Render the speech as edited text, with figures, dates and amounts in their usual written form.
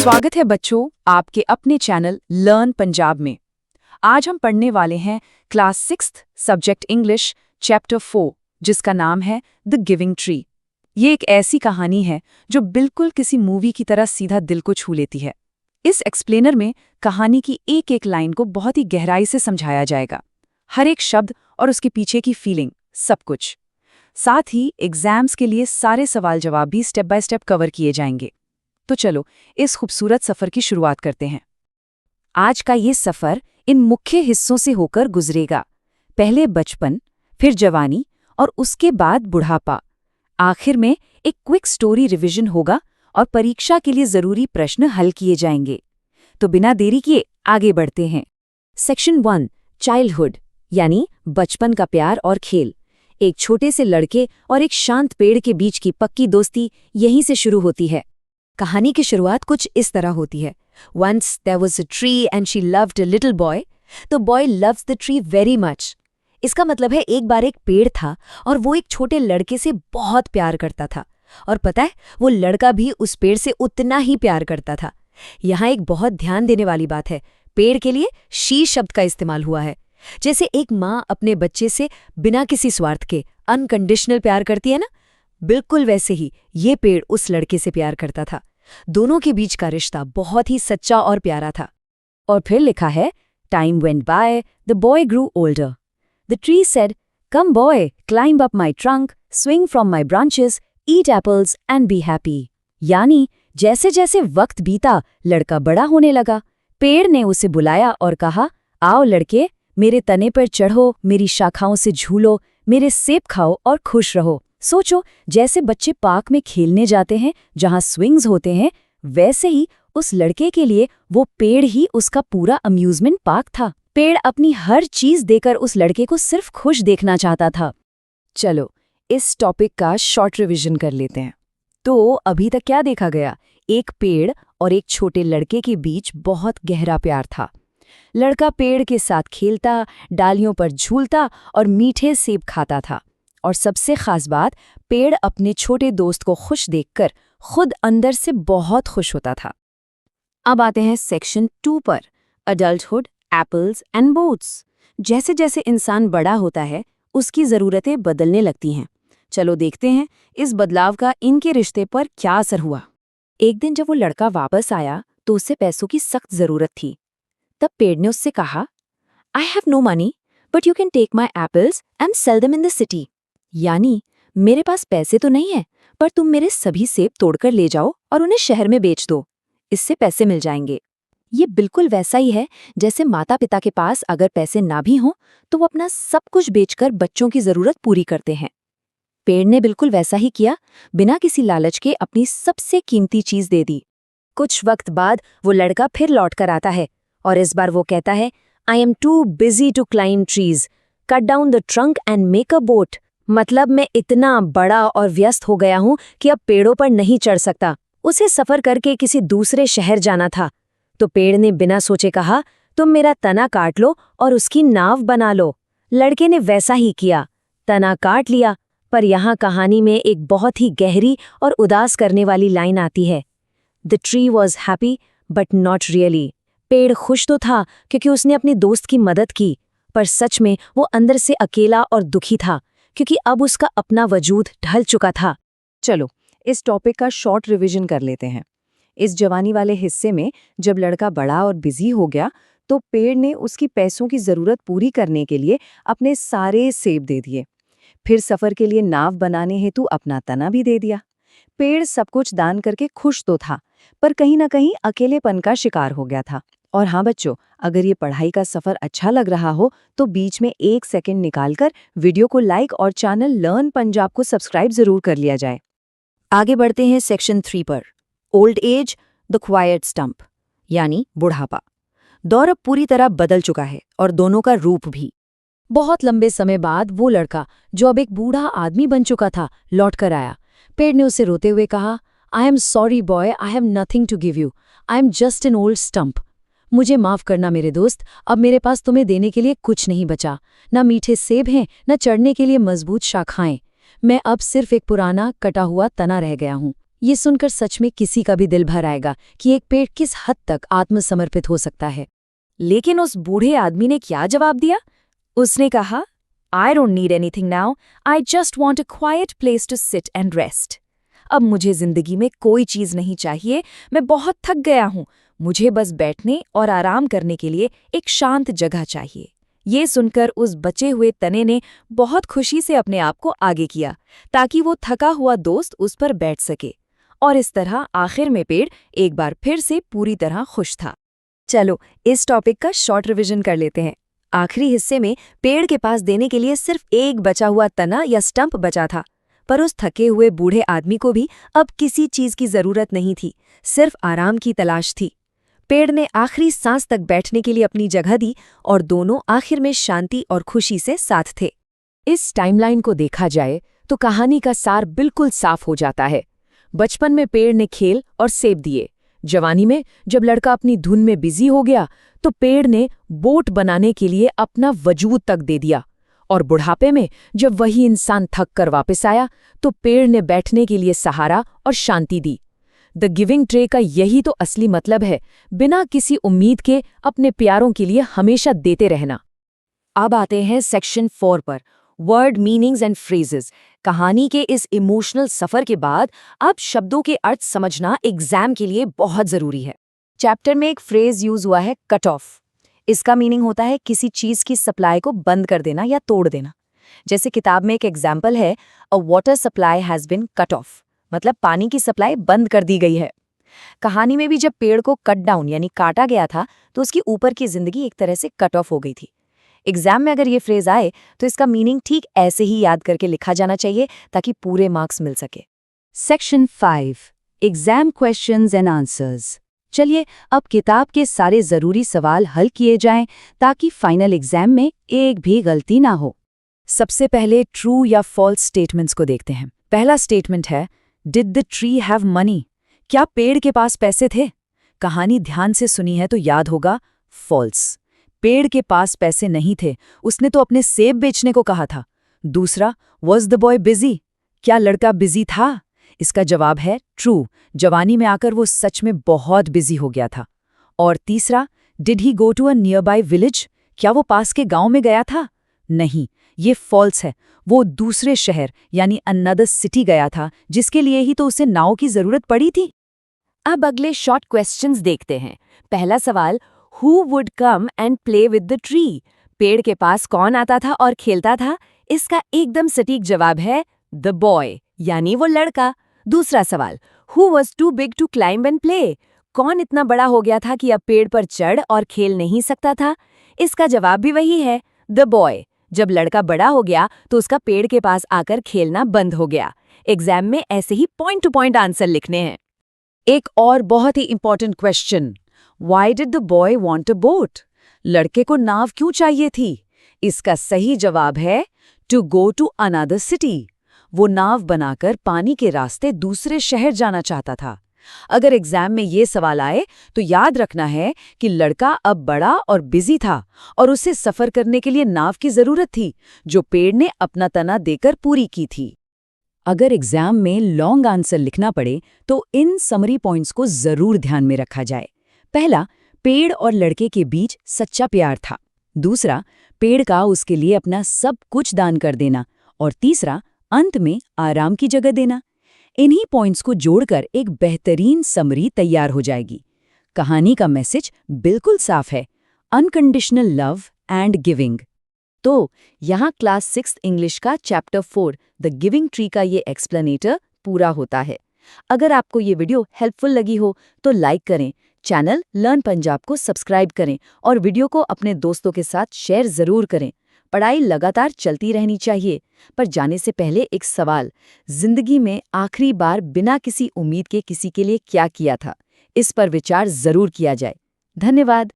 स्वागत है बच्चों आपके अपने चैनल लर्न पंजाब में। आज हम पढ़ने वाले हैं class 6th subject English chapter 4 जिसका नाम है द गिविंग ट्री। ये एक ऐसी कहानी है जो बिल्कुल किसी मूवी की तरह सीधा दिल को छू लेती है। इस एक्सप्लेनर में कहानी की एक एक लाइन को बहुत ही गहराई से समझाया जाएगा, हर एक शब्द और उसके पीछे की फीलिंग, सब कुछ। साथ ही एग्जाम्स के लिए सारे सवाल जवाब भी स्टेप बाय स्टेप कवर किए जाएंगे। तो चलो इस खूबसूरत सफर की शुरुआत करते हैं। आज का ये सफर इन मुख्य हिस्सों से होकर गुजरेगा। पहले बचपन, फिर जवानी और उसके बाद बुढ़ापा। आखिर में एक क्विक स्टोरी रिवीजन होगा और परीक्षा के लिए जरूरी प्रश्न हल किए जाएंगे। तो बिना देरी किए आगे बढ़ते हैं। सेक्शन 1 चाइल्डहुड यानी बचपन का प्यार और खेल। एक छोटे से लड़के और एक शांत पेड़ के बीच की पक्की दोस्ती यहीं से शुरू होती है। कहानी की शुरुआत कुछ इस तरह होती है। Once there was a tree and she loved a little boy. The boy loves the tree very much. इसका मतलब है एक बार एक पेड़ था और वो एक छोटे लड़के से बहुत प्यार करता था। और पता है वो लड़का भी उस पेड़ से उतना ही प्यार करता था। यहाँ एक बहुत ध्यान देने वाली बात है, पेड़ के लिए शी शब्द का इस्तेमाल हुआ है। जैसे एक माँ अपने बच्चे से बिना किसी स्वार्थ के अनकंडीशनल प्यार करती है ना, बिल्कुल वैसे ही ये पेड़ उस लड़के से प्यार करता था। दोनों के बीच का रिश्ता बहुत ही सच्चा और प्यारा था। और फिर लिखा है, time went by, the boy grew older. The tree said, come boy, climb up my trunk, swing from my branches, eat apples and be happy. यानी जैसे जैसे वक्त बीता लड़का बड़ा होने लगा। पेड़ ने उसे बुलाया और कहा, आओ लड़के, मेरे तने पर चढ़ो, मेरी शाखाओं से झूलो, मेरे सेब खाओ और खुश रहो। सोचो, जैसे बच्चे पार्क में खेलने जाते हैं जहां स्विंग्स होते हैं, वैसे ही उस लड़के के लिए वो पेड़ ही उसका पूरा अम्यूजमेंट पार्क था। पेड़ अपनी हर चीज देकर उस लड़के को सिर्फ खुश देखना चाहता था। चलो इस टॉपिक का शॉर्ट रिवीजन कर लेते हैं। तो अभी तक क्या देखा गया? एक पेड़ और एक छोटे लड़के के बीच बहुत गहरा प्यार था। लड़का पेड़ के साथ खेलता, डालियों पर झूलता और मीठे सेब खाता था। और सबसे खास बात, पेड़ अपने छोटे दोस्त को खुश देखकर खुद अंदर से बहुत खुश होता था। अब आते हैं सेक्शन 2 पर, अडल्टहुड, एप्पल्स एंड बोट्स। जैसे जैसे इंसान बड़ा होता है उसकी ज़रूरतें बदलने लगती हैं। चलो देखते हैं इस बदलाव का इनके रिश्ते पर क्या असर हुआ। एक दिन जब वो लड़का वापस आया तो उसे पैसों की सख्त ज़रूरत थी। तब पेड़ ने उससे कहा, I have no money but you can take my apples and sell them in the city. यानी मेरे पास पैसे तो नहीं है, पर तुम मेरे सभी सेब तोड़कर ले जाओ और उन्हें शहर में बेच दो, इससे पैसे मिल जाएंगे। ये बिल्कुल वैसा ही है जैसे माता पिता के पास अगर पैसे ना भी हों तो वो अपना सब कुछ बेचकर बच्चों की जरूरत पूरी करते हैं। पेड़ ने बिल्कुल वैसा ही किया, बिना किसी लालच के अपनी सबसे कीमती चीज दे दी। कुछ वक्त बाद वो लड़का फिर लौट कर आता है और इस बार वो कहता है, I am too busy to climb trees, cut down the trunk and make a boat. मतलब मैं इतना बड़ा और व्यस्त हो गया हूं कि अब पेड़ों पर नहीं चढ़ सकता। उसे सफर करके किसी दूसरे शहर जाना था। तो पेड़ ने बिना सोचे कहा, तुम मेरा तना काट लो और उसकी नाव बना लो। लड़के ने वैसा ही किया, तना काट लिया। पर यहाँ कहानी में एक बहुत ही गहरी और उदास करने वाली लाइन आती है, the tree was happy but not really. पेड़ खुश तो था क्योंकि उसने अपने दोस्त की मदद की, पर सच में वो अंदर से अकेला और दुखी था क्योंकि अब उसका अपना वजूद ढल चुका था। चलो इस टॉपिक का शॉर्ट रिवीजन कर लेते हैं। इस जवानी वाले हिस्से में जब लड़का बड़ा और बिजी हो गया तो पेड़ ने उसकी पैसों की ज़रूरत पूरी करने के लिए अपने सारे सेब दे दिए। फिर सफ़र के लिए नाव बनाने हेतु अपना तना भी दे दिया। पेड़ सब कुछ दान करके खुश तो था, पर कहीं ना कहीं अकेलेपन का शिकार हो गया था। और हाँ बच्चों, अगर ये पढ़ाई का सफ़र अच्छा लग रहा हो तो बीच में 1 सेकंड निकालकर वीडियो को लाइक और चैनल लर्न पंजाब को सब्सक्राइब जरूर कर लिया जाए। आगे बढ़ते हैं सेक्शन 3 पर, old age, the quite stump यानी बुढ़ापा। दौर अब पूरी तरह बदल चुका है और दोनों का रूप भी। बहुत लंबे समय बाद वो लड़का जो अब एक बूढ़ा आदमी बन चुका था लौट कर आया। पेड़ ने उसे रोते हुए कहा, I am sorry boy, I have nothing to give you, I am just an old stump. मुझे माफ करना मेरे दोस्त, अब मेरे पास तुम्हें देने के लिए कुछ नहीं बचा। न मीठे सेब हैं, न चढ़ने के लिए मजबूत शाखाएं। मैं अब सिर्फ एक पुराना कटा हुआ तना रह गया हूँ। ये सुनकर सच में किसी का भी दिल भर आएगा कि एक पेड़ किस हद तक आत्मसमर्पित हो सकता है। लेकिन उस बूढ़े आदमी ने क्या जवाब दिया? उसने कहा, I don't need anything now. I just want a quiet place to sit and rest. अब मुझे जिंदगी में कोई चीज नहीं चाहिए, मैं बहुत थक गया हूं। मुझे बस बैठने और आराम करने के लिए एक शांत जगह चाहिए। ये सुनकर उस बचे हुए तने ने बहुत खुशी से अपने आप को आगे किया ताकि वो थका हुआ दोस्त उस पर बैठ सके। और इस तरह आखिर में पेड़ एक बार फिर से पूरी तरह खुश था। चलो इस टॉपिक का शॉर्ट रिवीजन कर लेते हैं। आखिरी हिस्से में पेड़ के पास देने के लिए सिर्फ एक बचा हुआ तना या स्टंप बचा था, पर उस थके हुए बूढ़े आदमी को भी अब किसी चीज की जरूरत नहीं थी, सिर्फ आराम की तलाश थी। पेड़ ने आखिरी सांस तक बैठने के लिए अपनी जगह दी और दोनों आखिर में शांति और खुशी से साथ थे। इस टाइमलाइन को देखा जाए तो कहानी का सार बिल्कुल साफ हो जाता है। बचपन में पेड़ ने खेल और सेब दिए। जवानी में जब लड़का अपनी धुन में बिजी हो गया तो पेड़ ने बोट बनाने के लिए अपना वजूद तक दे दिया। और बुढ़ापे में जब वही इंसान थक कर वापस आया तो पेड़ ने बैठने के लिए सहारा और शांति दी। द गिविंग ट्री का यही तो असली मतलब है, बिना किसी उम्मीद के अपने प्यारों के लिए हमेशा देते रहना। अब आते हैं सेक्शन 4 पर, वर्ड मीनिंग्स एंड फ्रेजेस। कहानी के इस इमोशनल सफर के बाद अब शब्दों के अर्थ समझना एग्जाम के लिए बहुत जरूरी है। चैप्टर में एक फ्रेज यूज हुआ है, कट ऑफ। इसका मीनिंग होता है किसी चीज की सप्लाई को बंद कर देना या तोड़ देना। जैसे किताब में एक एग्जाम्पल है, अ water supply has been cut off, मतलब पानी की सप्लाई बंद कर दी गई है। कहानी में भी जब पेड़ को कट डाउन यानी काटा गया था तो उसकी ऊपर की जिंदगी एक तरह से कट ऑफ हो गई थी। एग्जाम में अगर ये फ्रेज आए तो इसका मीनिंग ठीक ऐसे ही याद करके लिखा जाना चाहिए ताकि पूरे मार्क्स मिल सके। Section 5, exam questions and answers. चलिए अब किताब के सारे जरूरी सवाल हल किए जाएं ताकि फाइनल एग्जाम में एक भी गलती ना हो। सबसे पहले ट्रू या फॉल्स स्टेटमेंट्स को देखते हैं। पहला स्टेटमेंट है, did the tree have money? क्या पेड़ के पास पैसे थे? कहानी ध्यान से सुनी है तो याद होगा, फॉल्स। पेड़ के पास पैसे नहीं थे, उसने तो अपने सेब बेचने को कहा था। दूसरा, वॉज द बॉय बिजी? क्या लड़का बिजी था? इसका जवाब है ट्रू, जवानी में आकर वो सच में बहुत बिजी हो गया था। और तीसरा, did he go to a nearby village? क्या वो पास के गांव में गया था? नहीं, ये फॉल्स है। वो दूसरे शहर यानी अनदर सिटी गया था, जिसके लिए ही तो उसे नाव की जरूरत पड़ी थी। अब अगले शॉर्ट क्वेश्चंस देखते हैं। पहला सवाल, who would come and play with the tree? पेड़ के पास कौन आता था और खेलता था? इसका एकदम सटीक जवाब है द बॉय, यानी वो लड़का। दूसरा सवाल, who was too big to climb and play? कौन इतना बड़ा हो गया था कि अब पेड़ पर चढ़ और खेल नहीं सकता था? इसका जवाब भी वही है, द बॉय। जब लड़का बड़ा हो गया तो उसका पेड़ के पास आकर खेलना बंद हो गया। एग्जाम में ऐसे ही पॉइंट टू पॉइंट आंसर लिखने हैं। एक और बहुत ही important question, why did the boy want a boat? लड़के को नाव क्यों चाहिए थी? इसका सही जवाब है to go to another city. वो नाव बनाकर पानी के रास्ते दूसरे शहर जाना चाहता था। अगर एग्जाम में ये सवाल आए तो याद रखना है कि लड़का अब बड़ा और बिजी था और उसे सफर करने के लिए नाव की जरूरत थी, जो पेड़ ने अपना तना देकर पूरी की थी। अगर एग्जाम में लॉन्ग आंसर लिखना पड़े तो इन समरी पॉइंट्स को जरूर ध्यान में रखा जाए। पहला, पेड़ और लड़के के बीच सच्चा प्यार था। दूसरा, पेड़ का उसके लिए अपना सब कुछ दान कर देना। और तीसरा, अंत में आराम की जगह देना। इन्हीं पॉइंट्स को जोड़कर एक बेहतरीन समरी तैयार हो जाएगी। कहानी का मैसेज बिल्कुल साफ है, अनकंडीशनल लव एंड गिविंग। तो यहाँ क्लास 6 इंग्लिश का चैप्टर 4 द गिविंग ट्री का ये एक्सप्लेनेटर पूरा होता है। अगर आपको ये वीडियो हेल्पफुल लगी हो तो लाइक करें, चैनल लर्न पंजाब को सब्सक्राइब करें और वीडियो को अपने दोस्तों के साथ शेयर जरूर करें। पढ़ाई लगातार चलती रहनी चाहिए, पर जाने से पहले एक सवाल, जिंदगी में आखिरी बार बिना किसी उम्मीद के किसी के लिए क्या किया था? इस पर विचार जरूर किया जाए। धन्यवाद।